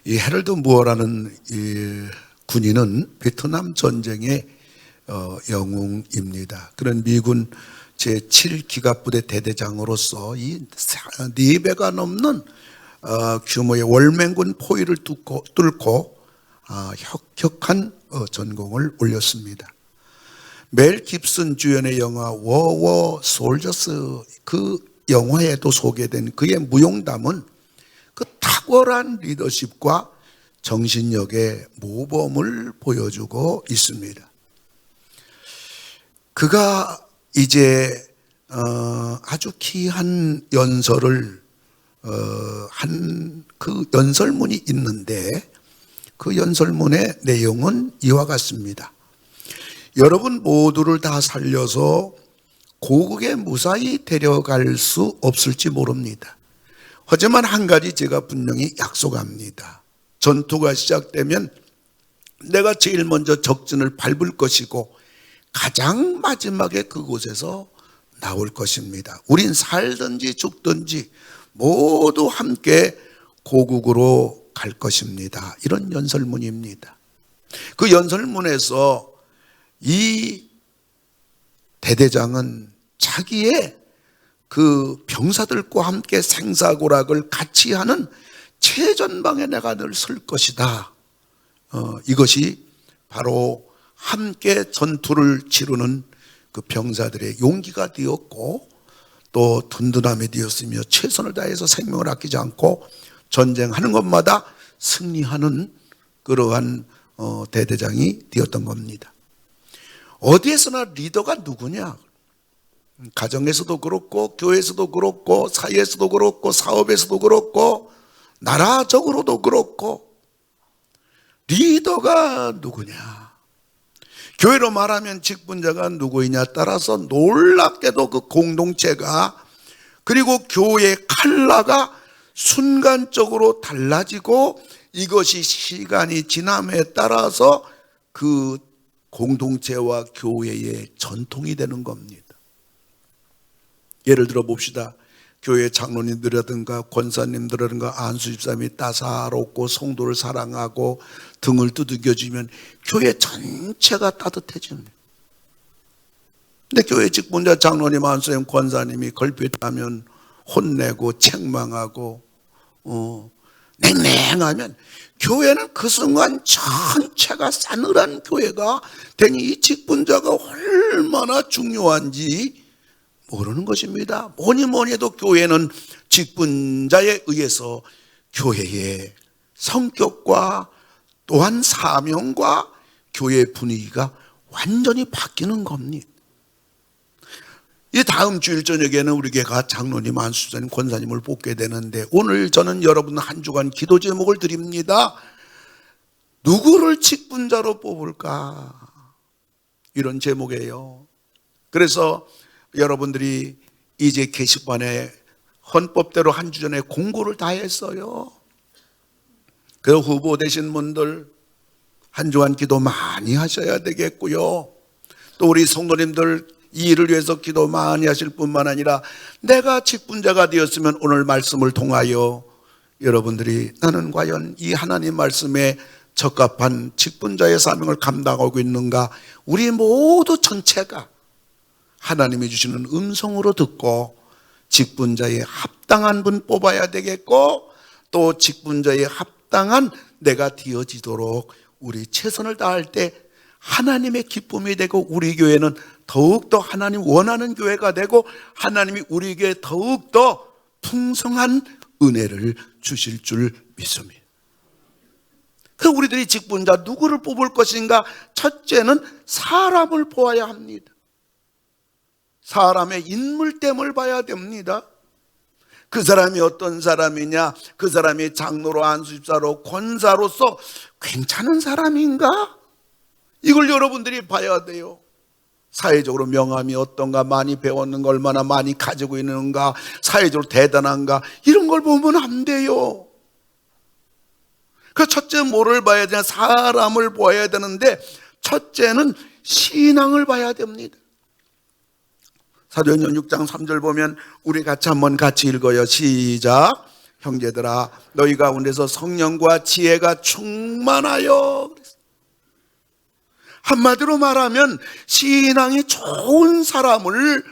이 해럴드 무어라는 이 군인은 베트남 전쟁의 영웅입니다. 그런 미군 제7기갑부대 대대장으로서 이 4배가 넘는 규모의 월맹군 포위를 뚫고 혁혁한 전공을 올렸습니다. 멜 깁슨 주연의 영화 워워 솔저스, 그 영화에도 소개된 그의 무용담은 그 탁월한 리더십과 정신력의 모범을 보여주고 있습니다. 그가 이제 아주 귀한 연설을 한 그 연설문이 있는데, 그 연설문의 내용은 이와 같습니다. 여러분 모두를 다 살려서 고국에 무사히 데려갈 수 없을지 모릅니다. 하지만 한 가지 제가 분명히 약속합니다. 전투가 시작되면 내가 제일 먼저 적진을 밟을 것이고 가장 마지막에 그곳에서 나올 것입니다. 우린 살든지 죽든지 모두 함께 고국으로 갈 것입니다. 이런 연설문입니다. 그 연설문에서 이 대대장은 자기의 그 병사들과 함께 생사고락을 같이 하는 최전방에 내가 늘 설 것이다. 이것이 바로 함께 전투를 치르는 그 병사들의 용기가 되었고 또 든든함이 되었으며 최선을 다해서 생명을 아끼지 않고 전쟁하는 것마다 승리하는 그러한 대대장이 되었던 겁니다. 어디에서나 리더가 누구냐? 가정에서도 그렇고 교회에서도 그렇고 사회에서도 그렇고 사업에서도 그렇고 나라적으로도 그렇고 리더가 누구냐? 교회로 말하면 직분자가 누구이냐 따라서 놀랍게도 그 공동체가 그리고 교회의 컬러가 순간적으로 달라지고 이것이 시간이 지남에 따라서 그 공동체와 교회의 전통이 되는 겁니다. 예를 들어 봅시다. 교회 장로님들이라든가 권사님들이라든가 안수집사님이 따사롭고 성도를 사랑하고 등을 두들겨주면 교회 전체가 따뜻해집니다. 근데 교회 직분자 장로님, 안수님, 권사님이 걸핏하면 혼내고 책망하고 냉랭하면 교회는 그 순간 전체가 싸늘한 교회가 되니 이 직분자가 얼마나 중요한지 모르는 것입니다. 뭐니 해도 교회는 직분자에 의해서 교회의 성격과 또한 사명과 교회의 분위기가 완전히 바뀌는 겁니다. 이 다음 주일 저녁에는 우리 교회가 장로님, 안수사님, 권사님을 뽑게 되는데 오늘 저는 여러분 한 주간 기도 제목을 드립니다. 누구를 직분자로 뽑을까? 이런 제목이에요. 그래서 여러분들이 이제 게시판에 헌법대로 한 주 전에 공고를 다 했어요. 그 후보 되신 분들 한 주간 기도 많이 하셔야 되겠고요. 또 우리 성도님들 이 일을 위해서 기도 많이 하실 뿐만 아니라 내가 직분자가 되었으면 오늘 말씀을 통하여 여러분들이 나는 과연 이 하나님 말씀에 적합한 직분자의 사명을 감당하고 있는가, 우리 모두 전체가 하나님이 주시는 음성으로 듣고 직분자에 합당한 분 뽑아야 되겠고 또 직분자에 합당한 내가 되어지도록 우리 최선을 다할 때 하나님의 기쁨이 되고 우리 교회는 더욱더 하나님 원하는 교회가 되고 하나님이 우리 교회에 더욱더 풍성한 은혜를 주실 줄 믿습니다. 그 우리들이 직분자 누구를 뽑을 것인가? 첫째는 사람을 보아야 합니다. 사람의 인물됨을 봐야 됩니다. 그 사람이 어떤 사람이냐, 그 사람이 장로로 안수집사로 권사로서 괜찮은 사람인가? 이걸 여러분들이 봐야 돼요. 사회적으로 명함이 어떤가, 많이 배웠는가, 얼마나 많이 가지고 있는가, 사회적으로 대단한가, 이런 걸 보면 안 돼요. 그 첫째 뭐를 봐야 되냐? 사람을 보아야 되는데 첫째는 신앙을 봐야 됩니다. 사도행전 6장 3절 보면 우리 같이 한번 같이 읽어요. 시작. 형제들아 너희 가운데서 성령과 지혜가 충만하여. 한마디로 말하면 신앙이 좋은 사람을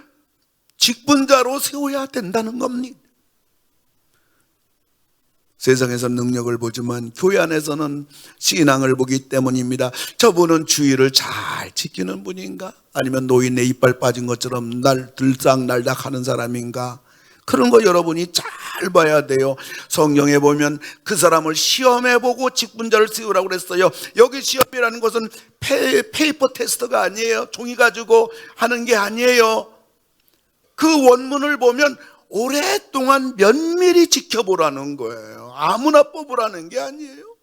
직분자로 세워야 된다는 겁니다. 세상에서 능력을 보지만 교회 안에서는 신앙을 보기 때문입니다. 저분은 주의를 잘 지키는 분인가? 아니면 노인네 이빨 빠진 것처럼 들락날락 하는 사람인가? 그런 거 여러분이 잘 봐야 돼요. 성경에 보면 그 사람을 시험해보고 직분자를 세우라고 그랬어요. 여기 시험이라는 것은 페이퍼 테스트가 아니에요. 종이 가지고 하는 게 아니에요. 그 원문을 보면 오랫동안 면밀히 지켜보라는 거예요. 아무나 뽑으라는 게 아니에요.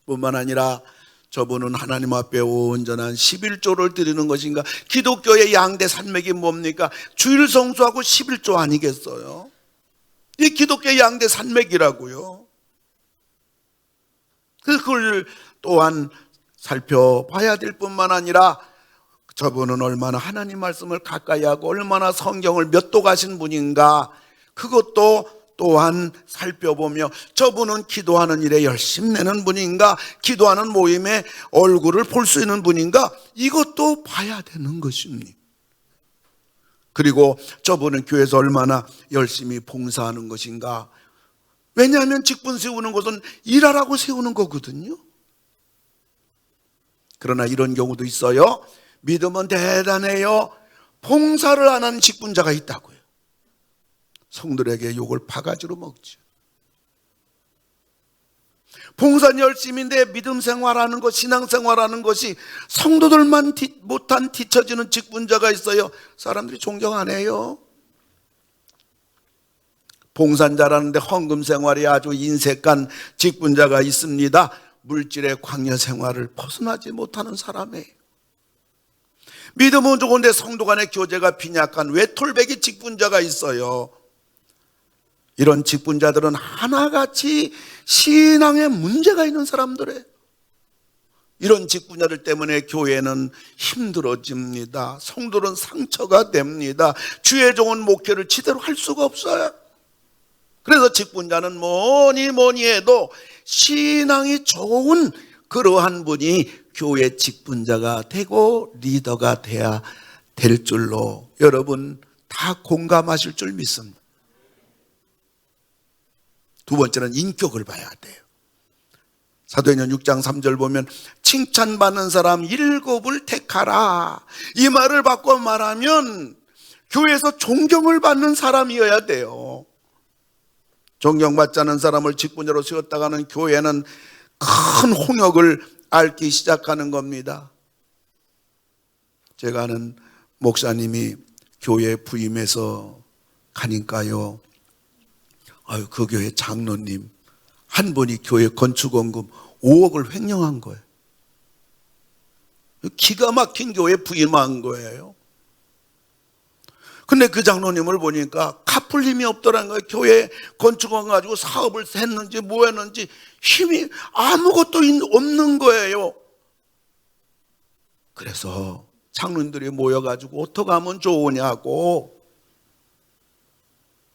뿐만 아니라 저분은 하나님 앞에 온전한 11조를 드리는 것인가? 기독교의 양대 산맥이 뭡니까? 주일 성수하고 11조 아니겠어요? 이 기독교의 양대 산맥이라고요. 그걸 또한 살펴봐야 될 뿐만 아니라 저분은 얼마나 하나님 말씀을 가까이 하고 얼마나 성경을 몇 도 가신 분인가, 그것도 또한 살펴보며 저분은 기도하는 일에 열심 내는 분인가, 기도하는 모임에 얼굴을 볼 수 있는 분인가, 이것도 봐야 되는 것입니다. 그리고 저분은 교회에서 얼마나 열심히 봉사하는 것인가. 왜냐하면 직분 세우는 것은 일하라고 세우는 거거든요. 그러나 이런 경우도 있어요. 믿음은 대단해요. 봉사를 안 하는 직분자가 있다고요. 성도들에게 욕을 바가지로 먹죠. 봉사는 열심인데 믿음 생활하는 것, 신앙 생활하는 것이 성도들만 못한 뒤처지는 직분자가 있어요. 사람들이 존경 안 해요. 봉사는 잘하는데 헌금 생활이 아주 인색한 직분자가 있습니다. 물질의 광야 생활을 벗어나지 못하는 사람이에요. 믿음은 좋은데 성도 간의 교제가 빈약한 외톨배기 직분자가 있어요. 이런 직분자들은 하나같이 신앙에 문제가 있는 사람들이에요. 이런 직분자들 때문에 교회는 힘들어집니다. 성도는 상처가 됩니다. 주의 종은 목회를 제대로 할 수가 없어요. 그래서 직분자는 뭐니 해도 신앙이 좋은 그러한 분이 교회 직분자가 되고 리더가 돼야 될 줄로 여러분 다 공감하실 줄 믿습니다. 두 번째는 인격을 봐야 돼요. 사도행전 6장 3절 보면 칭찬받는 사람 7을 택하라. 이 말을 바꿔 말하면 교회에서 존경을 받는 사람이어야 돼요. 존경받지 않은 사람을 직분자로 세웠다가는 교회는 큰 홍역을 앓기 시작하는 겁니다. 제가 아는 목사님이 교회 부임해서 가니까요, 그 교회 장로님 한 분이 교회 건축원금 5억을 횡령한 거예요. 기가 막힌 교회 부임한 거예요. 근데 그 장로님을 보니까 갚을 힘이 없더라는 거예요. 교회 건축원 가지고 사업을 했는지 뭐 했는지 힘이 아무것도 없는 거예요. 그래서 장로님들이 모여가지고 어떻게 하면 좋으냐고.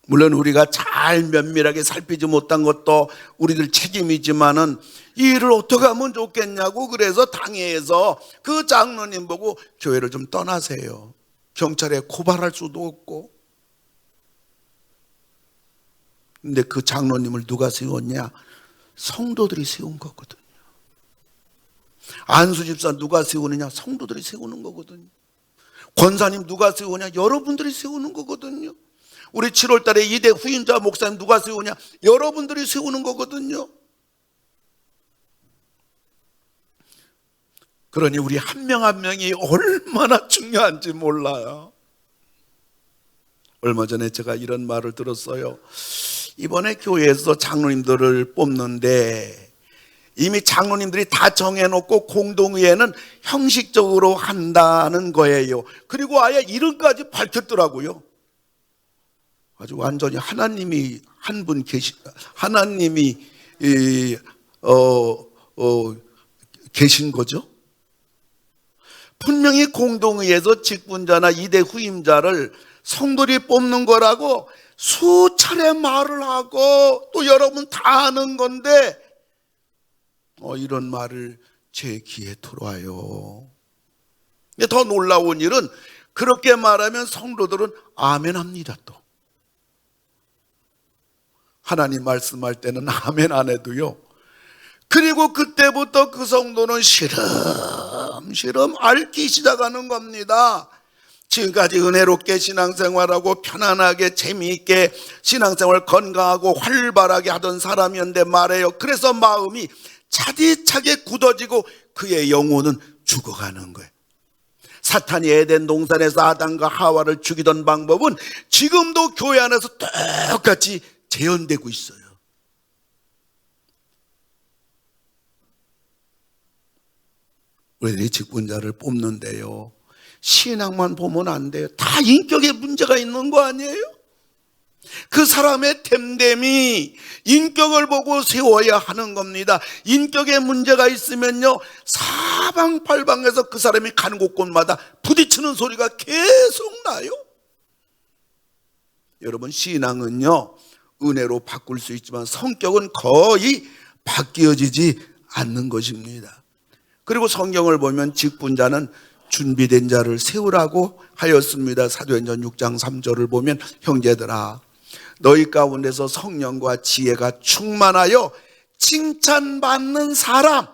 물론 우리가 잘 면밀하게 살피지 못한 것도 우리들 책임이지만은 이 일을 어떻게 하면 좋겠냐고. 그래서 당회에서 그 장로님 보고 교회를 좀 떠나세요. 경찰에 고발할 수도 없고. 근데 그 장로님을 누가 세웠냐? 성도들이 세운 거거든요. 안수 집사 누가 세우느냐? 성도들이 세우는 거거든요. 권사님 누가 세우냐? 여러분들이 세우는 거거든요. 우리 7월 달에 2대 후임자 목사님 누가 세우냐? 여러분들이 세우는 거거든요. 그러니 우리 한 명 한 명이 얼마나 중요한지 몰라요. 얼마 전에 제가 이런 말을 들었어요. 이번에 교회에서 장로님들을 뽑는데 이미 장로님들이 다 정해놓고 공동의회는 형식적으로 한다는 거예요. 그리고 아예 이름까지 밝혔더라고요. 아주 완전히 하나님이 한 분 하나님이 계신 거죠. 분명히 공동의회에서 직분자나 2대 후임자를 성도들이 뽑는 거라고 수차례 말을 하고 또 여러분 다 아는 건데 이런 말을 제 귀에 들어와요. 더 놀라운 일은 그렇게 말하면 성도들은 아멘 합니다. 또 하나님 말씀할 때는 아멘 안 해도요. 그리고 그때부터 그 성도는 시름시름 앓기 시작하는 겁니다. 지금까지 은혜롭게 신앙생활하고 편안하게 재미있게 신앙생활 건강하고 활발하게 하던 사람이었는데 말이에요. 그래서 마음이 차디차게 굳어지고 그의 영혼은 죽어가는 거예요. 사탄이 에덴 동산에서 아담과 하와를 죽이던 방법은 지금도 교회 안에서 똑같이 재현되고 있어요. 우리들이 직분자를 뽑는데요, 신앙만 보면 안 돼요. 다 인격에 문제가 있는 거 아니에요? 그 사람의 됨됨이 인격을 보고 세워야 하는 겁니다. 인격에 문제가 있으면요, 사방팔방에서 그 사람이 가는 곳곳마다 부딪히는 소리가 계속 나요. 여러분, 신앙은요 은혜로 바꿀 수 있지만 성격은 거의 바뀌어지지 않는 것입니다. 그리고 성경을 보면 직분자는 준비된 자를 세우라고 하였습니다. 사도행전 6장 3절을 보면 형제들아, 너희 가운데서 성령과 지혜가 충만하여 칭찬받는 사람,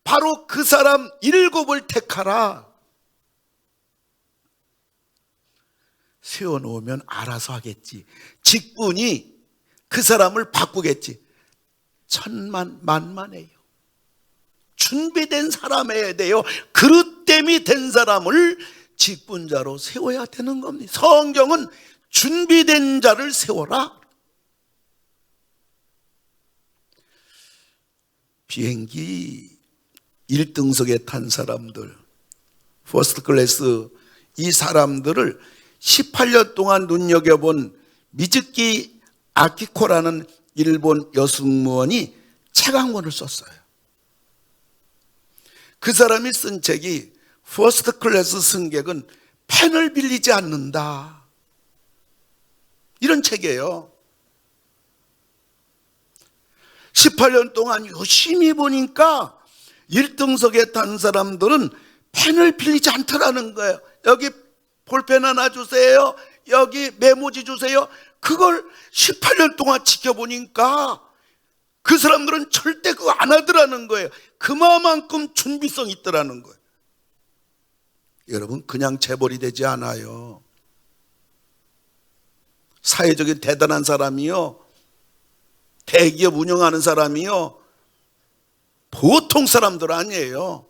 바로 그 사람 7을 택하라. 세워놓으면 알아서 하겠지. 직분이 그 사람을 바꾸겠지. 천만만만해요. 준비된 사람이어야 돼요. 그릇됨이 된 사람을 직분자로 세워야 되는 겁니다. 성경은 준비된 자를 세워라. 비행기 1등석에 탄 사람들, 퍼스트 클래스, 이 사람들을 18년 동안 눈여겨본 미즈키 아키코라는 일본 여승무원이 책 한 권을 썼어요. 그 사람이 쓴 책이 퍼스트 클래스 승객은 펜을 빌리지 않는다, 이런 책이에요. 18년 동안 열심히 보니까 1등석에 탄 사람들은 펜을 빌리지 않더라는 거예요. 여기 볼펜 하나 주세요, 여기 메모지 주세요. 그걸 18년 동안 지켜보니까 그 사람들은 절대 그거 안 하더라는 거예요. 그만큼 준비성이 있더라는 거예요. 여러분, 그냥 재벌이 되지 않아요. 사회적인 대단한 사람이요, 대기업 운영하는 사람이요, 보통 사람들 아니에요.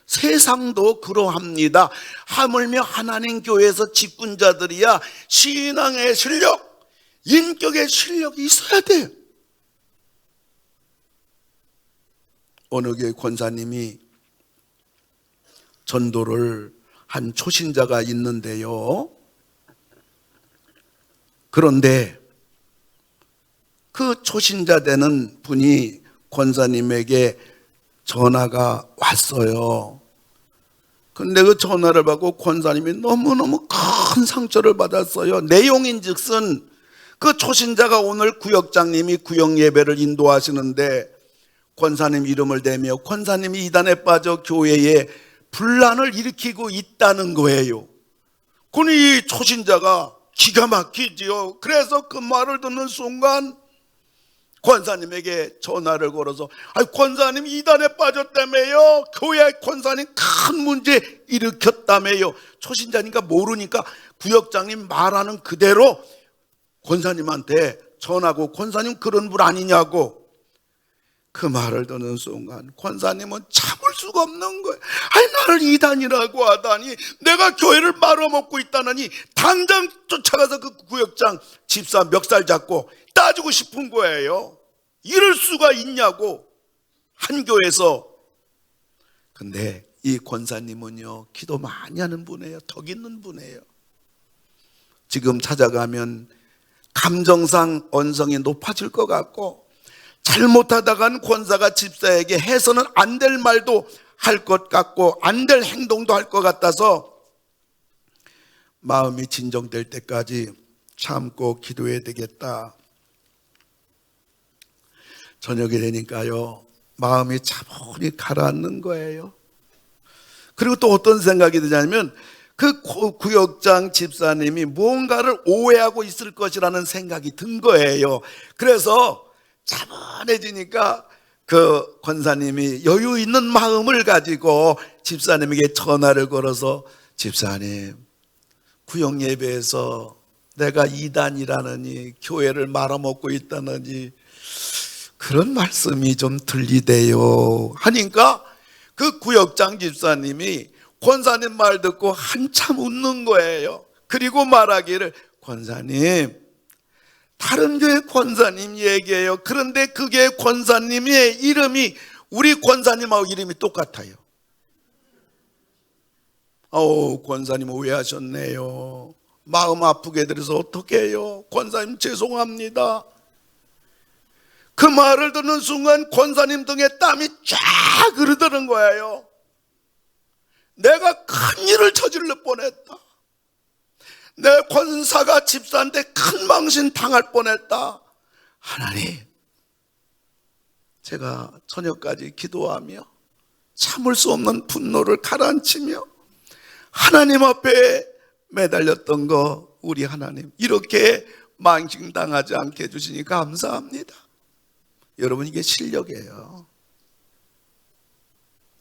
세상도 그러합니다. 하물며 하나님 교회에서 직분자들이야 신앙의 실력, 인격의 실력이 있어야 돼요. 어느 교회 권사님이 전도를 한 초신자가 있는데요, 그런데 그 초신자 되는 분이 권사님에게 전화가 왔어요. 근데 그 전화를 받고 권사님이 너무너무 큰 상처를 받았어요. 내용인즉슨 그 초신자가 오늘 구역장님이 구역 예배를 인도하시는데 권사님 이름을 대며 권사님이 이단에 빠져 교회에 분란을 일으키고 있다는 거예요. 그러니 이 초신자가 기가 막히지요. 그래서 그 말을 듣는 순간 권사님에게 전화를 걸어서, 권사님 이단에 빠졌다며요, 교회 권사님 큰 문제 일으켰다며요. 초신자니까 모르니까 구역장님 말하는 그대로 권사님한테 전하고, 권사님 그런 분 아니냐고. 그 말을 듣는 순간 권사님은 참을 수가 없는 거예요. 나를 이단이라고 하다니, 내가 교회를 말아먹고 있다느니 당장 쫓아가서 그 구역장 집사 멱살 잡고 따지고 싶은 거예요. 이럴 수가 있냐고, 한 교회에서. 근데 이 권사님은요, 기도 많이 하는 분이에요. 덕 있는 분이에요. 지금 찾아가면 감정상 언성이 높아질 것 같고, 잘못하다간 권사가 집사에게 해서는 안 될 말도 할 것 같고 안 될 행동도 할 것 같아서 마음이 진정될 때까지 참고 기도해야 되겠다. 저녁이 되니까요, 마음이 차분히 가라앉는 거예요. 그리고 또 어떤 생각이 드냐면 그 구역장 집사님이 무언가를 오해하고 있을 것이라는 생각이 든 거예요. 그래서 차분해지니까 그 권사님이 여유 있는 마음을 가지고 집사님에게 전화를 걸어서, 집사님, 구역 예배에서 내가 이단이라느니 교회를 말아먹고 있다느니 그런 말씀이 좀 들리대요 하니까 그 구역장 집사님이 권사님 말 듣고 한참 웃는 거예요. 그리고 말하기를, 권사님, 다른 교회 권사님 얘기해요. 그런데 그게 권사님의 이름이 우리 권사님하고 이름이 똑같아요. 권사님 오해하셨네요. 마음 아프게 해드려서 어떡해요. 권사님 죄송합니다. 그 말을 듣는 순간 권사님 등에 땀이 쫙 흐르더는 거예요. 내가 큰일을 저질러 뻔했다. 내 권사가 집사한테 큰 망신 당할 뻔했다. 하나님, 제가 저녁까지 기도하며 참을 수 없는 분노를 가라앉히며 하나님 앞에 매달렸던 거, 우리 하나님 이렇게 망신당하지 않게 해주시니 감사합니다. 여러분, 이게 실력이에요.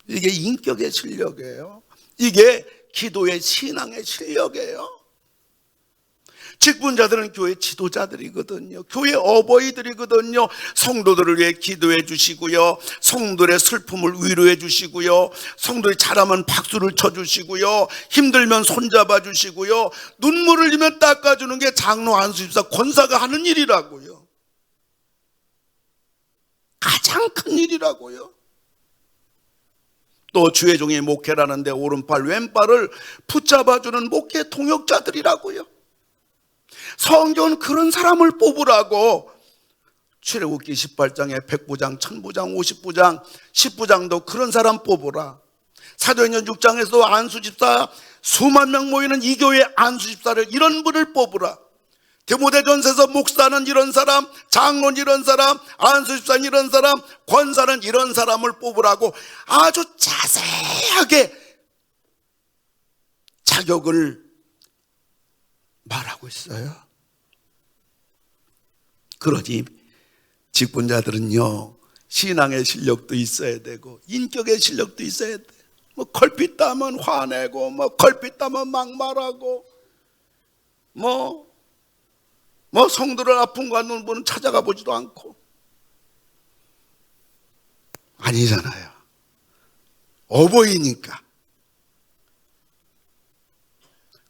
이게 인격의 실력이에요. 이게 기도의 신앙의 실력이에요. 직분자들은 교회 지도자들이거든요. 교회 어버이들이거든요. 성도들을 위해 기도해 주시고요, 성도들의 슬픔을 위로해 주시고요, 성도들이 잘하면 박수를 쳐주시고요, 힘들면 손잡아 주시고요, 눈물을 흘리면 닦아주는 게 장로 안수집사 권사가 하는 일이라고요. 가장 큰 일이라고요. 또 주의 종이 목회를 하는데 오른팔 왼팔을 붙잡아주는 목회 통역자들이라고요. 성경은 그런 사람을 뽑으라고 출애굽기 18장에 100부장, 1000부장, 50부장, 10부장도 그런 사람 뽑으라. 사도행전 6장에서도 안수집사 수만 명 모이는 이 교회 안수집사를 이런 분을 뽑으라. 디모데전서에서 목사는 이런 사람, 장로는 이런 사람, 안수집사는 이런 사람, 권사는 이런 사람을 뽑으라고 아주 자세하게 자격을 말하고 있어요. 그러니 직분자들은요, 신앙의 실력도 있어야 되고 인격의 실력도 있어야 돼. 뭐 걸핏 따면 화내고, 뭐 걸핏 따면 막말하고, 뭐 성도를 아픈 거 같는 분은 찾아가 보지도 않고. 아니잖아요. 어버이니까.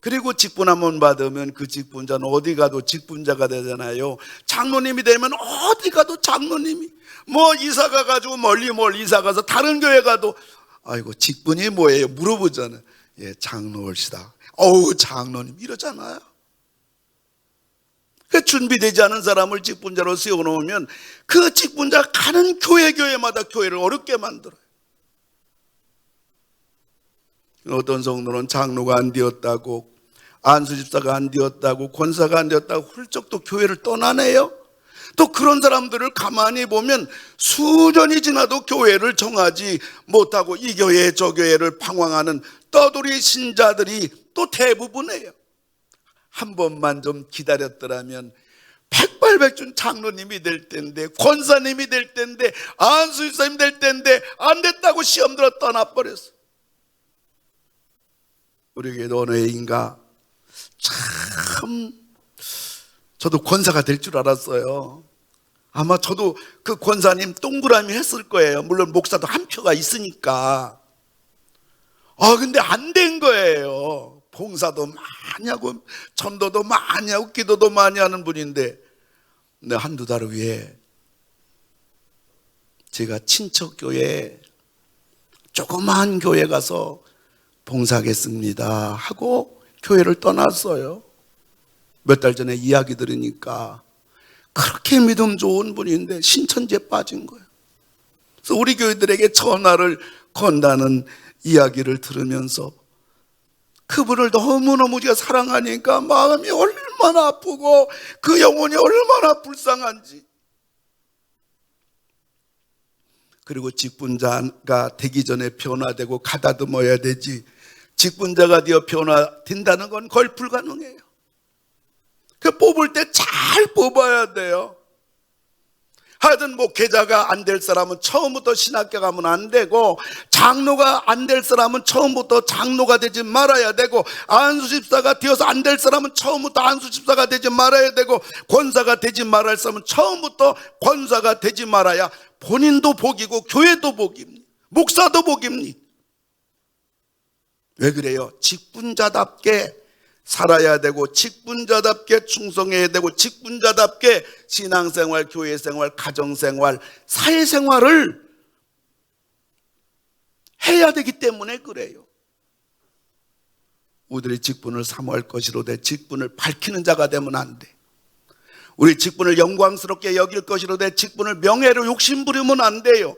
그리고 직분 한번 받으면 그 직분자는 어디 가도 직분자가 되잖아요. 장로님이 되면 어디 가도 장로님이, 뭐 이사 가가지고 멀리 이사 가서 다른 교회 가도 아이고 직분이 뭐예요? 물어보잖아요. 예, 장로올시다. 어우 장로님 이러잖아요. 준비되지 않은 사람을 직분자로 세워놓으면 그 직분자 가는 교회마다 교회를 어렵게 만들어요. 어떤 성도는 장로가 안 되었다고, 안수집사가 안 되었다고, 권사가 안 되었다고 훌쩍 또 교회를 떠나네요. 또 그런 사람들을 가만히 보면 수년이 지나도 교회를 정하지 못하고 이 교회 저 교회를 방황하는 떠돌이 신자들이 또 대부분이에요. 한 번만 좀 기다렸더라면 백발백중 장로님이 될 텐데, 권사님이 될 텐데, 안수집사님 될 텐데 안 됐다고 시험 들어 떠나버렸어. 우리 교회도 어느 해인가 참 저도 권사가 될 줄 알았어요. 아마 저도 그 권사님 동그라미 했을 거예요. 물론 목사도 한 표가 있으니까. 근데 안 된 거예요. 봉사도 많이 하고 전도도 많이 하고 기도도 많이 하는 분인데, 근데 한두 달 후에 제가 친척교회 조그마한 교회 가서 봉사하겠습니다 하고 교회를 떠났어요. 몇 달 전에 이야기 들으니까 그렇게 믿음 좋은 분인데 신천지에 빠진 거예요. 그래서 우리 교회들에게 전화를 건다는 이야기를 들으면서 그분을 너무너무 우리가 사랑하니까 마음이 얼마나 아프고 그 영혼이 얼마나 불쌍한지. 그리고 직분자가 되기 전에 변화되고 가다듬어야 되지, 직분자가 되어 변화된다는 건 거의 불가능해요. 그 뽑을 때 잘 뽑아야 돼요. 하여튼 목회자가 안 될 사람은 처음부터 신학교 가면 안 되고, 장로가 안 될 사람은 처음부터 장로가 되지 말아야 되고, 안수집사가 되어서 안 될 사람은 처음부터 안수집사가 되지 말아야 되고, 권사가 되지 말아야 할 사람은 처음부터 권사가 되지 말아야 본인도 복이고 교회도 복입니다. 목사도 복입니다. 왜 그래요? 직분자답게 살아야 되고, 직분자답게 충성해야 되고, 직분자답게 신앙생활, 교회생활, 가정생활, 사회생활을 해야 되기 때문에 그래요. 우리들의 직분을 사모할 것이로되 직분을 밝히는 자가 되면 안 돼. 우리 직분을 영광스럽게 여길 것이로되 직분을 명예로 욕심부리면 안 돼요.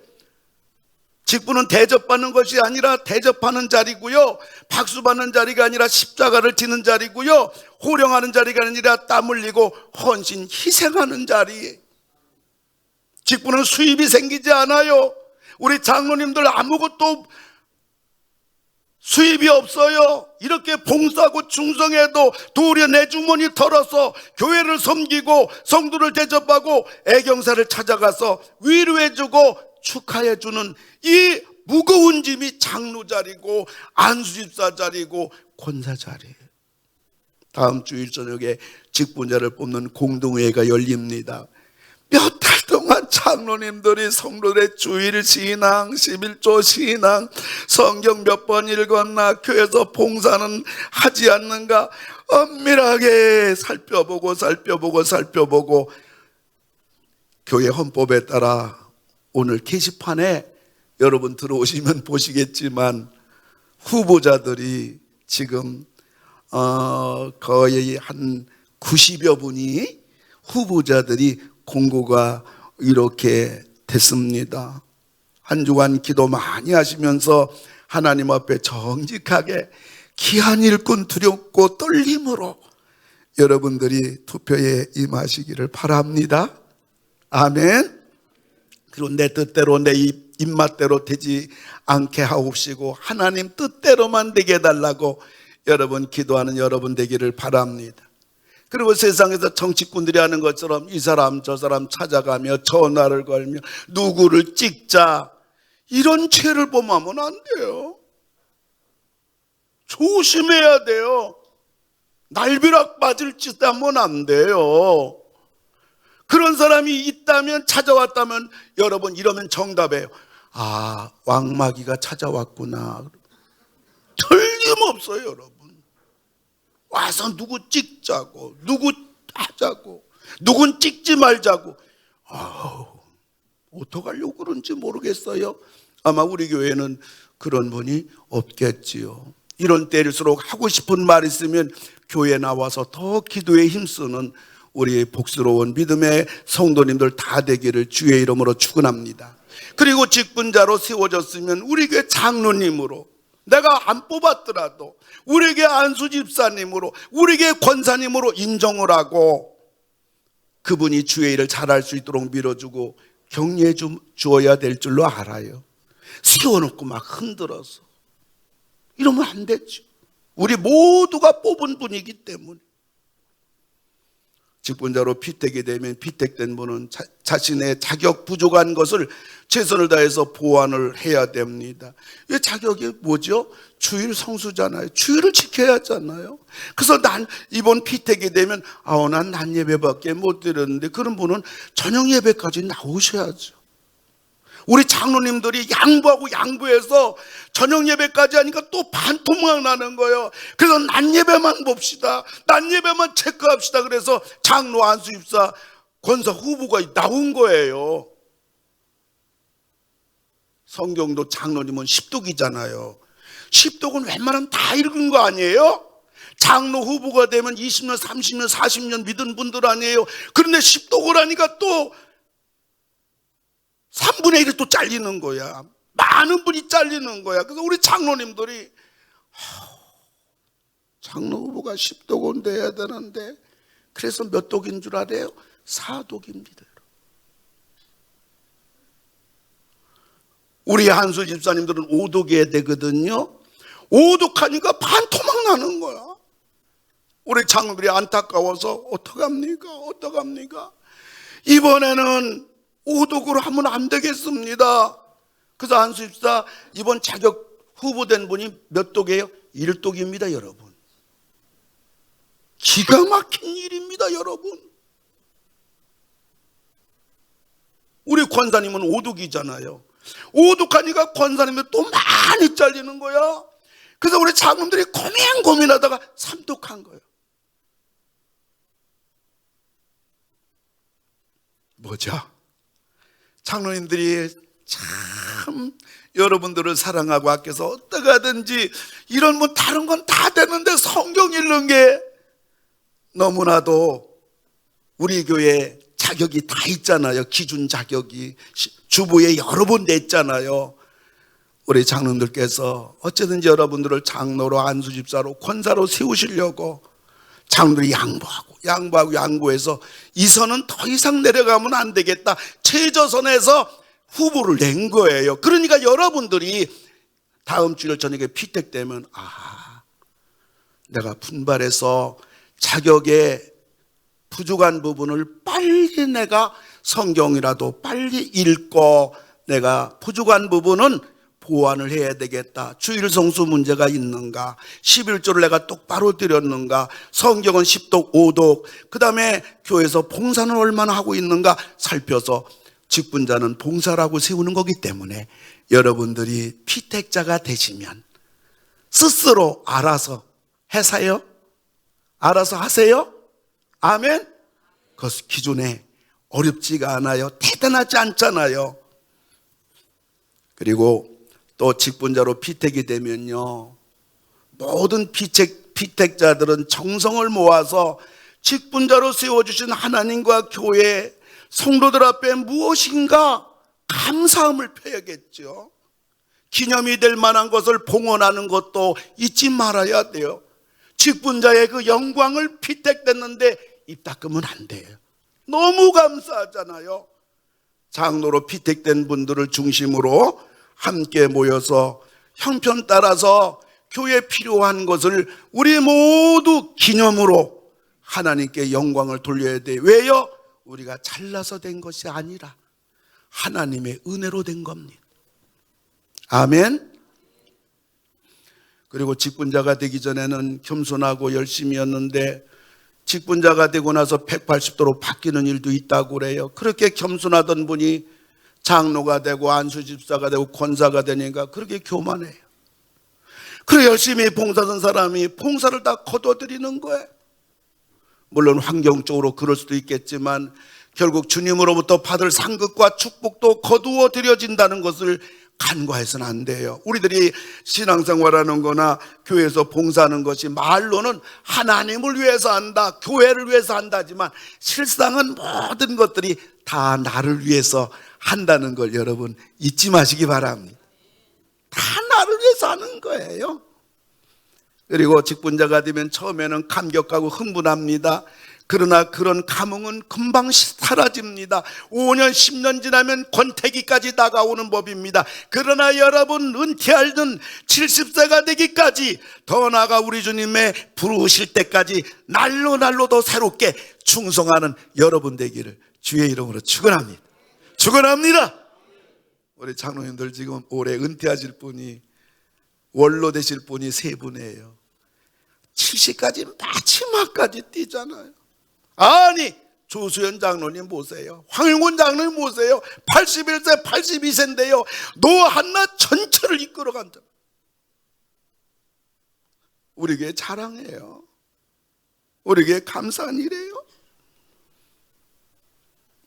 직분은 대접받는 것이 아니라 대접하는 자리고요, 박수받는 자리가 아니라 십자가를 지는 자리고요, 호령하는 자리가 아니라 땀 흘리고 헌신, 희생하는 자리예요. 직분은 수입이 생기지 않아요. 우리 장로님들 아무것도 수입이 없어요. 이렇게 봉사하고 충성해도 도리어 내 주머니 털어서 교회를 섬기고 성도를 대접하고 애경사를 찾아가서 위로해주고 축하해주는 이 무거운 짐이 장로 자리고 안수집사 자리고 권사 자리예요. 다음 주일 저녁에 직분자를 뽑는 공동회의가 열립니다. 몇 달 동안 장로님들이 성도들의 주일 신앙, 11조 신앙, 성경 몇 번 읽었나, 교회에서 봉사는 하지 않는가 엄밀하게 살펴보고 교회 헌법에 따라 오늘 게시판에 여러분 들어오시면 보시겠지만 후보자들이 지금 거의 한 90여 분이 후보자들이 공고가 이렇게 됐습니다. 한 주간 기도 많이 하시면서 하나님 앞에 정직하게 귀한 일꾼 두렵고 떨림으로 여러분들이 투표에 임하시기를 바랍니다. 아멘. 그리고 내 뜻대로 내 입맛대로 되지 않게 하옵시고 하나님 뜻대로만 되게 해달라고 여러분 기도하는 여러분 되기를 바랍니다. 그리고 세상에서 정치꾼들이 하는 것처럼 이 사람 저 사람 찾아가며 전화를 걸며 누구를 찍자, 이런 죄를 범하면 안 돼요. 조심해야 돼요. 날벼락 맞을 짓 하면 안 돼요. 그런 사람이 있다면, 찾아왔다면 여러분 이러면 정답이에요. 아, 왕마귀가 찾아왔구나. 틀림없어요 여러분. 와서 누구 찍자고, 누구 하자고, 누군 찍지 말자고. 어떡하려고 그런지 모르겠어요. 아마 우리 교회는 그런 분이 없겠지요. 이런 때일수록 하고 싶은 말 있으면 교회 나와서 더 기도에 힘쓰는 우리 복스러운 믿음의 성도님들 다 되기를 주의 이름으로 축원합니다. 그리고 직분자로 세워졌으면 우리 교회 장로님으로, 내가 안 뽑았더라도 우리 교회 안수집사님으로, 우리 교회 권사님으로 인정을 하고 그분이 주의 일을 잘할 수 있도록 밀어주고 격려해 주어야 될 줄로 알아요. 세워놓고 막 흔들어서 이러면 안 되죠. 우리 모두가 뽑은 분이기 때문에. 직분자로 피택이 되면 피택된 분은 자신의 자격 부족한 것을 최선을 다해서 보완을 해야 됩니다. 이 자격이 뭐죠? 주일 성수잖아요. 주일을 지켜야 하잖아요. 그래서 난 이번 피택이 되면 난 낮 예배밖에 못 드렸는데, 그런 분은 저녁 예배까지 나오셔야죠. 우리 장로님들이 양보해서 저녁 예배까지 하니까 또 반토막 나는 거예요. 그래서 낮 예배만 봅시다. 낮 예배만 체크합시다. 그래서 장로, 안수집사, 권사 후보가 나온 거예요. 성경도 장로님은 십독이잖아요. 십독은 웬만하면 다 읽은 거 아니에요? 장로 후보가 되면 20년, 30년, 40년 믿은 분들 아니에요? 그런데 십독을 하니까 또 3분의 1이 또 잘리는 거야. 많은 분이 잘리는 거야. 그래서 우리 장로님들이 장로 후보가 10독은 돼야 되는데, 그래서 몇 독인 줄 알아요? 4독입니다. 우리 한수 집사님들은 5독해야 되거든요. 5독하니까 반토막 나는 거야. 우리 장로들이 안타까워서 어떡합니까? 이번에는 5독으로 하면 안 되겠습니다. 그래서 한수 집사 이번 자격 후보된 분이 몇 독이에요? 1독입니다, 여러분. 기가 막힌 일입니다, 여러분. 우리 권사님은 5독이잖아요. 5독하니까 권사님들 또 많이 잘리는 거야. 그래서 우리 장로들이 고민하다가 3독한 거예요. 뭐죠? 장로님들이 참 여러분들을 사랑하고 아껴서 어떻게 하든지 이런 뭐 다른 건 다 되는데 성경 읽는 게 너무나도 우리 교회 자격이 다 있잖아요. 기준 자격이 주보에 여러 번 냈잖아요. 우리 장로님들께서 어쨌든지 여러분들을 장로로, 안수집사로, 권사로 세우시려고 장로들이 양보해서 이 선은 더 이상 내려가면 안 되겠다, 최저선에서 후보를 낸 거예요. 그러니까 여러분들이 다음 주일 저녁에 피택되면 내가 분발해서 자격의 부족한 부분을 빨리 내가 성경이라도 빨리 읽고 내가 부족한 부분은 보완을 해야 되겠다. 주일 성수 문제가 있는가, 11조를 내가 똑바로 드렸는가, 성경은 10독 5독, 그 다음에 교회에서 봉사는 얼마나 하고 있는가 살펴서 직분자는 봉사라고 세우는 거기 때문에 여러분들이 피택자가 되시면 스스로 알아서 해서요, 알아서 하세요. 아멘. 그것은 기존에 어렵지가 않아요. 대단하지 않잖아요. 그리고 또 직분자로 피택이 되면요, 모든 피택자들은 정성을 모아서 직분자로 세워주신 하나님과 교회 성도들 앞에 무엇인가 감사함을 표해야겠죠. 기념이 될 만한 것을 봉헌하는 것도 잊지 말아야 돼요. 직분자의 그 영광을 피택됐는데 입 닦으면 안 돼요. 너무 감사하잖아요. 장로로 피택된 분들을 중심으로 함께 모여서 형편 따라서 교회에 필요한 것을 우리 모두 기념으로 하나님께 영광을 돌려야 돼요. 왜요? 우리가 잘나서 된 것이 아니라 하나님의 은혜로 된 겁니다. 아멘. 그리고 직분자가 되기 전에는 겸손하고 열심히였는데 직분자가 되고 나서 180도로 바뀌는 일도 있다고 그래요. 그렇게 겸손하던 분이 장로가 되고 안수집사가 되고 권사가 되니까 그렇게 교만해요. 그래 열심히 봉사하던 사람이 봉사를 다 거둬들이는 거예요. 물론 환경적으로 그럴 수도 있겠지만 결국 주님으로부터 받을 상급과 축복도 거두어 드려진다는 것을 간과해서는 안 돼요. 우리들이 신앙생활하는 거나 교회에서 봉사하는 것이 말로는 하나님을 위해서 한다, 교회를 위해서 한다지만 실상은 모든 것들이 다 나를 위해서 한다는 걸 여러분 잊지 마시기 바랍니다. 다 나를 위해서 하는 거예요. 그리고 직분자가 되면 처음에는 감격하고 흥분합니다. 그러나 그런 감흥은 금방 사라집니다. 5년 10년 지나면 권태기까지 다가오는 법입니다. 그러나 여러분 은퇴하는 70세가 되기까지, 더 나아가 우리 주님의 부르실 때까지 날로 더 새롭게 충성하는 여러분 되기를 주의 이름으로 축원합니다. 축원합니다. 우리 장로님들 지금 올해 은퇴하실 분이, 원로 되실 분이 3분이에요 70까지 마지막까지 뛰잖아요. 아니 조수연 장로님 보세요. 황영곤 장로님 보세요. 81세 82세인데요 노 하나 전체를 이끌어간다. 우리에게 자랑해요. 우리에게 감사한 일이에요.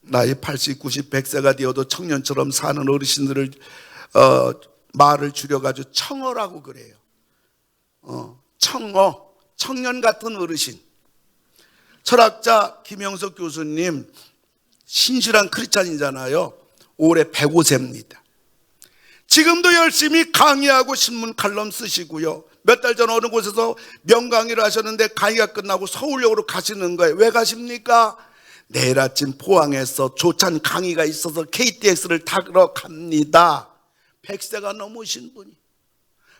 나이 80, 90, 100세가 되어도 청년처럼 사는 어르신들을 말을 줄여가지고 청어라고 그래요. 청어, 청년 같은 어르신. 철학자 김영석 교수님 신실한 크리스찬이잖아요. 올해 105세입니다. 지금도 열심히 강의하고 신문 칼럼 쓰시고요. 몇 달 전 어느 곳에서 명강의를 하셨는데 강의가 끝나고 서울역으로 가시는 거예요. 왜 가십니까? 내일 아침 포항에서 조찬 강의가 있어서 KTX를 타러 갑니다. 100세가 넘으신 분이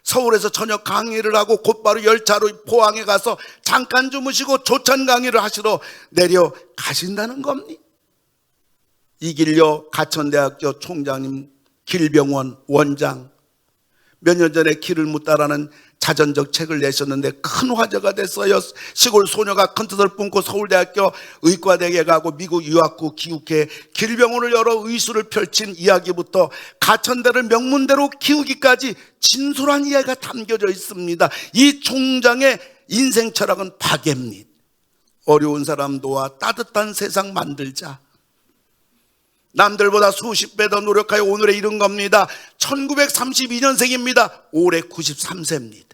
서울에서 저녁 강의를 하고 곧바로 열차로 포항에 가서 잠깐 주무시고 조찬 강의를 하시러 내려가신다는 겁니다. 이길려 가천대학교 총장님, 길병원 원장, 몇 년 전에 길을 묻다라는 자전적 책을 내셨는데 큰 화제가 됐어요. 시골 소녀가 큰 뜻을 품고 서울대학교 의과대학에 가고 미국 유학구 기욱해 길병원을 열어 의술을 펼친 이야기부터 가천대를 명문대로 키우기까지 진솔한 이야기가 담겨져 있습니다. 이 총장의 인생 철학은 박애입니다. 어려운 사람 도와 따뜻한 세상 만들자. 남들보다 수십 배 더 노력하여 오늘에 이른 겁니다. 1932년생입니다. 올해 93세입니다.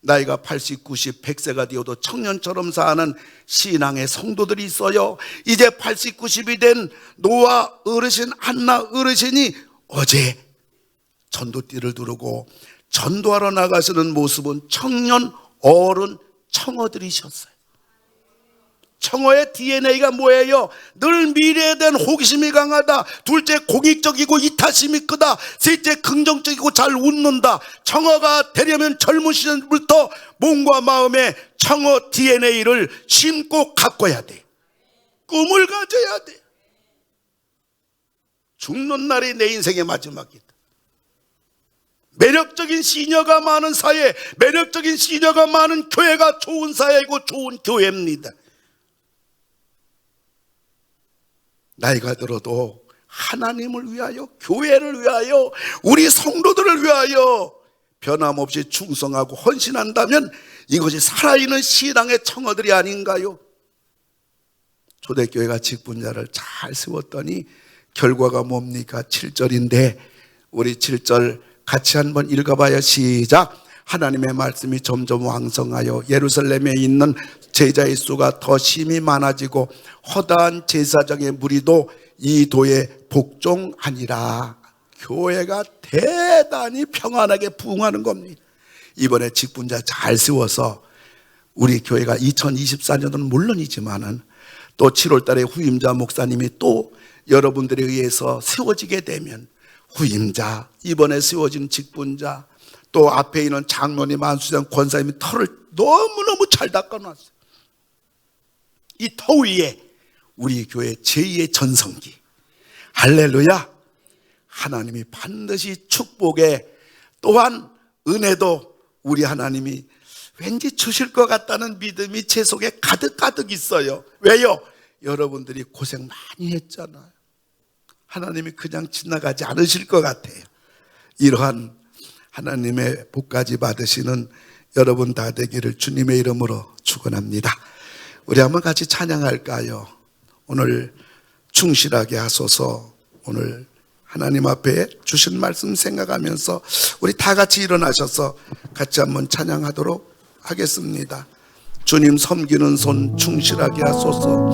나이가 80, 90, 100세가 되어도 청년처럼 사는 신앙의 성도들이 있어요. 이제 80, 90이 된 노아 어르신, 한나 어르신이 어제 전도띠를 두르고 전도하러 나가시는 모습은 청년, 어른, 청어들이셨어요. 청어의 DNA가 뭐예요? 늘 미래에 대한 호기심이 강하다. 둘째, 공익적이고 이타심이 크다. 셋째, 긍정적이고 잘 웃는다. 청어가 되려면 젊은 시절부터 몸과 마음에 청어 DNA를 심고 가꿔야 돼. 꿈을 가져야 돼. 죽는 날이 내 인생의 마지막이다. 매력적인 시녀가 많은 사회, 매력적인 시녀가 많은 교회가 좋은 사회이고 좋은 교회입니다. 나이가 들어도 하나님을 위하여, 교회를 위하여, 우리 성도들을 위하여 변함없이 충성하고 헌신한다면 이것이 살아있는 신앙의 청어들이 아닌가요? 초대교회가 직분자를 잘 세웠더니 결과가 뭡니까? 7절인데 우리 7절 같이 한번 읽어봐요. 시작. 하나님의 말씀이 점점 왕성하여 예루살렘에 있는 제자의 수가 더 심히 많아지고 허다한 제사장의 무리도 이 도에 복종하니라. 교회가 대단히 평안하게 부흥하는 겁니다. 이번에 직분자 잘 세워서 우리 교회가 2024년은 물론이지만은 또 7월 달에 후임자 목사님이 또 여러분들에 의해서 세워지게 되면 후임자, 이번에 세워진 직분자, 또 앞에 있는 장로님, 안수장, 권사님이 털을 너무너무 잘 닦아놨어요. 이 터 위에 우리 교회 제2의 전성기, 할렐루야, 하나님이 반드시 축복에 또한 은혜도 우리 하나님이 왠지 주실 것 같다는 믿음이 제 속에 가득가득 있어요. 왜요? 여러분들이 고생 많이 했잖아요. 하나님이 그냥 지나가지 않으실 것 같아요. 이러한 하나님의 복까지 받으시는 여러분 다 되기를 주님의 이름으로 축원합니다. 우리 한번 같이 찬양할까요? 오늘 충실하게 하소서. 오늘 하나님 앞에 주신 말씀 생각하면서 우리 다 같이 일어나셔서 같이 한번 찬양하도록 하겠습니다. 주님 섬기는 손 충실하게 하소서.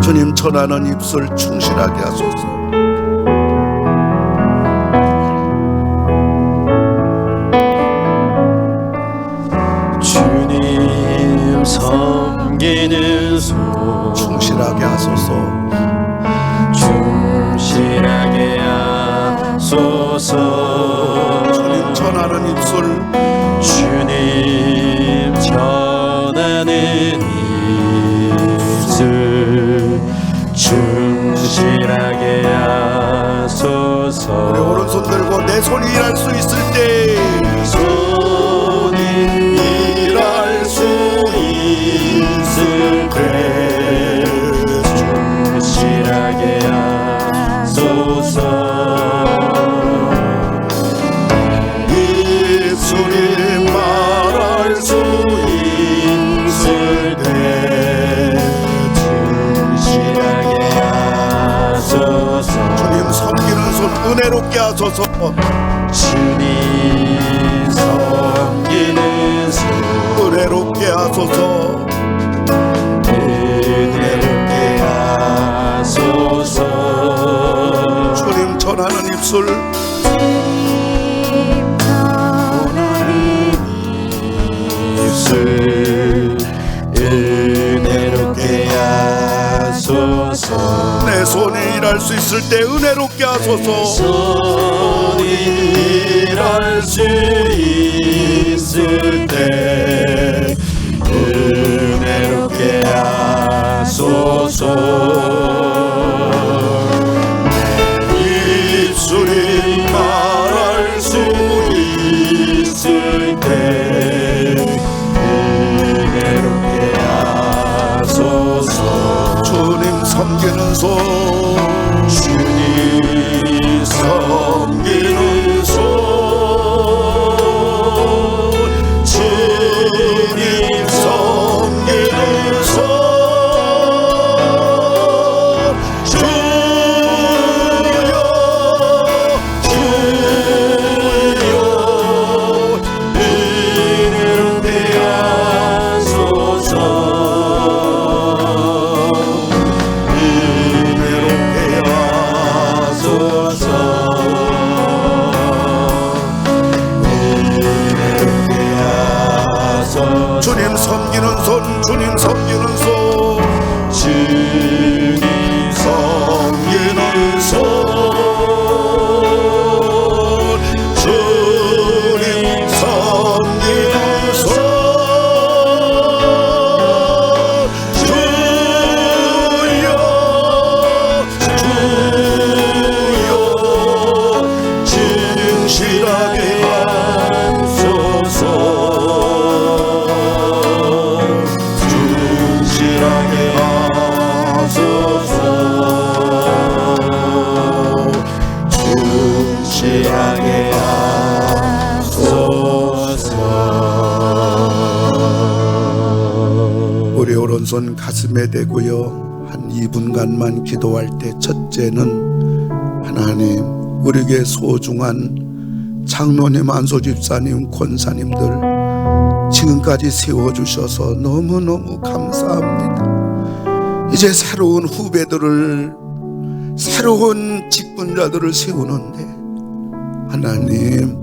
주님 전하는 입술 충실하게 하소서. 주님 섬기는 손 충실하게 하소서. 충실하게 하소서. 주님 전하는 입술 주님 전하는 입술 충실하게 하소서. 우리 오른손 들고 내 손이 일할 수 있을 때 손이 일할 수 있을 때 충실하게 하소서. 입술이 말할 수 있을 때 충실하게 하소서. 주님 섬기는 손 은혜롭게 하소서. 주님 섬기는 손 은혜롭게 하소서. 은혜롭게 하소서. 주님 전하는 입술 하소서. 내 손이 일할 수 있을 때 은혜롭게 하소서. 손이 일할 수 있을 때 은혜롭게 하소서. 내 입술이 말할 수 있을 때 은혜롭게 하소서. 주님 섬기는 손, 주님 섬기는 손, 주님 섬기는 손, 주여 주여 은혜롭게 하소서. 주님 섬기는 손, 주님 섬기는 손, 주님 섬기는 손, 주님 섬기는 손, 주여 주여 진실하게 하소서. 진실하게 하소서. 진실하게 하소서. 우리 오른손 가슴에 대고요 한 2분간만 기도할 때, 첫째는 하나님, 우리에게 소중한 장로님, 안소집사님, 권사님들 지금까지 세워주셔서 너무너무 감사합니다. 이제 새로운 후배들을, 새로운 직분자들을 세우는데 하나님,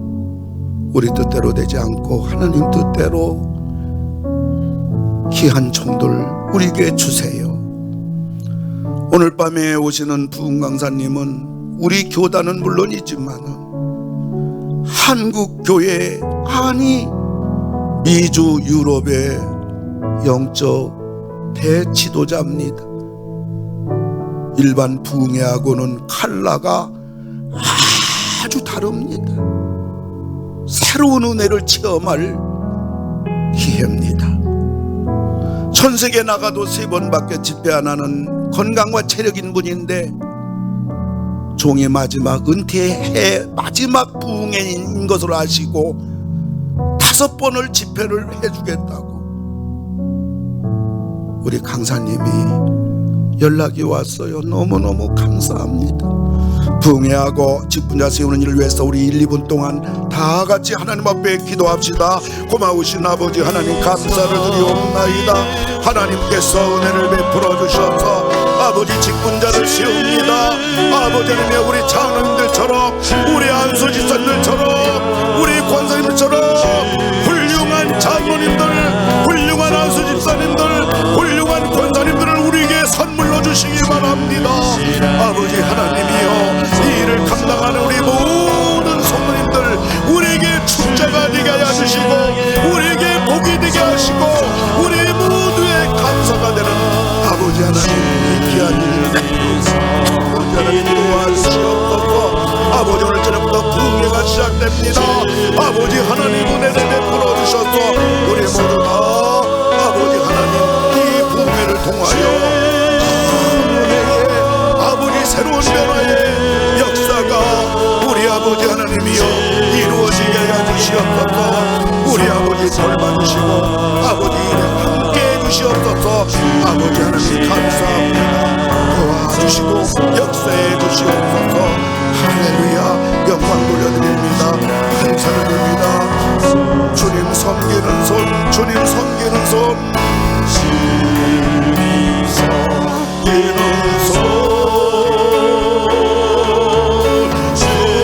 우리 뜻대로 되지 않고 하나님 뜻대로 귀한 종들 우리에게 주세요. 오늘 밤에 오시는 부흥 강사님은 우리 교단은 물론이지만 한국 교회, 아니 미주 유럽의 영적 대지도자입니다. 일반 부흥회하고는 컬러가 아주 다릅니다. 새로운 은혜를 체험할 기회입니다. 전 세계 나가도 3번밖에 집회 안 하는 건강과 체력인 분인데 종의 마지막 은퇴해 마지막 부흥회인 것을 아시고 5번을 집회를 해주겠다고 우리 강사님이 연락이 왔어요. 너무너무 감사합니다. 부흥회하고 직분자 세우는 일을 위해서 우리 1, 2분 동안 다 같이 하나님 앞에 기도합시다. 고마우신 아버지 하나님, 감사를 드리옵나이다. 하나님께서 은혜를 베풀어 주셔서 아버지 직분자를 세웁니다. 아버지 하나님의 우리 장로님들처럼, 우리 안수집사님들처럼, 우리 권사님들처럼 훌륭한 장로님들, 훌륭한 안수집사님들, 훌륭한 권사님들을 우리에게 선물로 주시기 바랍니다. 아버지 하나님이여, 이 일을 감당하는 우리 모든 성도님들 우리에게 축자가 되게 하여 주시고, 우리에게 복이 되게 하시고, 우리 모두의 감사가 되는 아버지 하나님, 이 귀한 일을 아버지 하나님 도와주시옵소서. 아버지, 오늘 저녁부터 부흥회가 시작됩니다. 아버지 하나님, 은혜를 베풀어 주셔서 우리 모두 다 아버지 하나님, 이 부흥회를 통하여 아버지 새로운 변화의 역사가 우리 아버지 하나님이여 이루어지게 하여 주시옵소서. 우리 아버지 절 받으시고 아버지 일에 함께 해주시옵소서. 아버지 하나님 감사합니다. 도와주시고 역사해 주시옵소서. 할렐루야, 영광 돌려드립니다. 감사를 드립니다. 주님 섬기는 손, 주님 섬기는 손, 주님 섬기는 손, 주님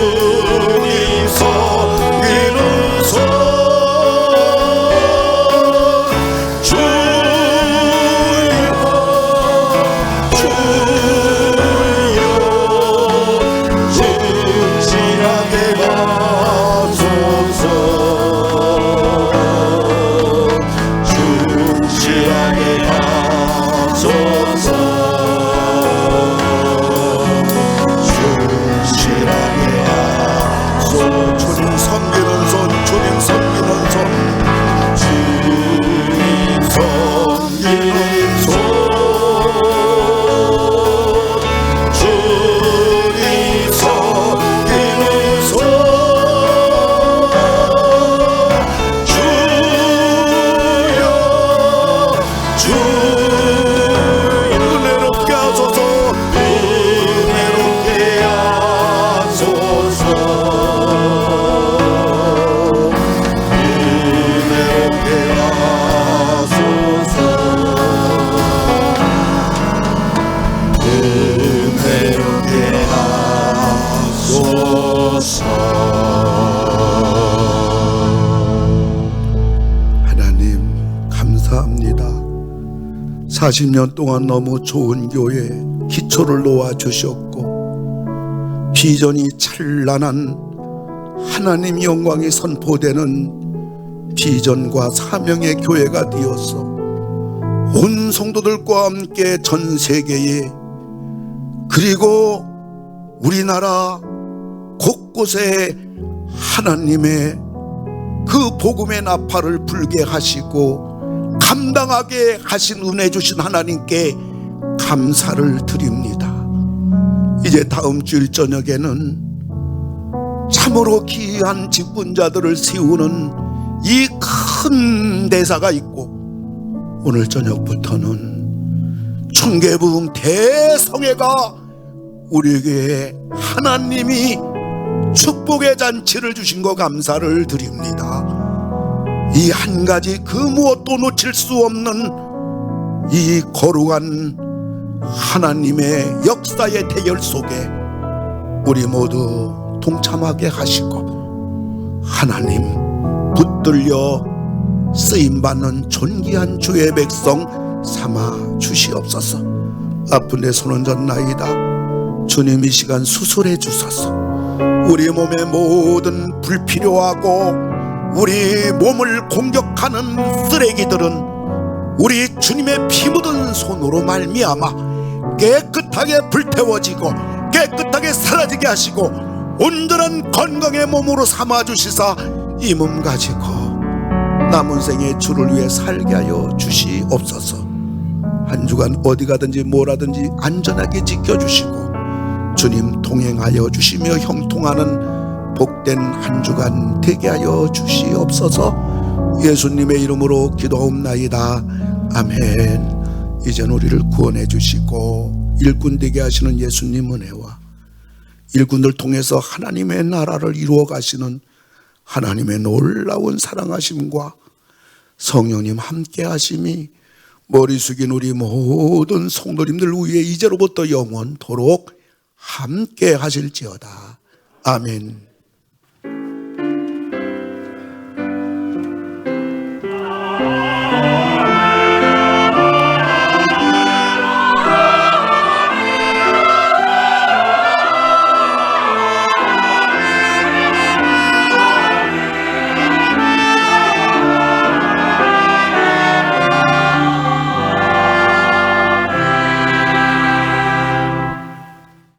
40년 동안 너무 좋은 교회 기초를 놓아주셨고 비전이 찬란한 하나님 영광이 선포되는 비전과 사명의 교회가 되어서 온 성도들과 함께 전 세계에 그리고 우리나라 곳곳에 하나님의 그 복음의 나팔을 불게 하시고 감당하게 하신 은혜 주신 하나님께 감사를 드립니다. 이제 다음 주일 저녁에는 참으로 귀한 직분자들을 세우는 이 큰 대사가 있고 오늘 저녁부터는 청계부흥 대성회가 우리에게 하나님이 축복의 잔치를 주신 거 감사를 드립니다. 이 한 가지 그 무엇도 놓칠 수 없는 이 거룩한 하나님의 역사의 대열 속에 우리 모두 동참하게 하시고 하나님 붙들려 쓰임받는 존귀한 주의 백성 삼아 주시옵소서. 아픈 데 손 얹었나이다. 주님 이 시간 수술해 주소서. 우리 몸의 모든 불필요하고 우리 몸을 공격하는 쓰레기들은 우리 주님의 피 묻은 손으로 말미암아 깨끗하게 불태워지고 깨끗하게 사라지게 하시고 온전한 건강의 몸으로 삼아 주시사 이 몸 가지고 남은 생에 주를 위해 살게 하여 주시옵소서. 한 주간 어디 가든지 뭐라든지 안전하게 지켜주시고 주님 동행하여 주시며 형통하는 복된 한 주간 되게 하여 주시옵소서. 예수님의 이름으로 기도하옵나이다. 아멘. 이젠 우리를 구원해 주시고 일꾼 되게 하시는 예수님 은혜와 일꾼들 통해서 하나님의 나라를 이루어 가시는 하나님의 놀라운 사랑하심과 성령님 함께 하심이 머리 숙인 우리 모든 성도님들 위에 이제로부터 영원토록 함께 하실지어다. 아멘.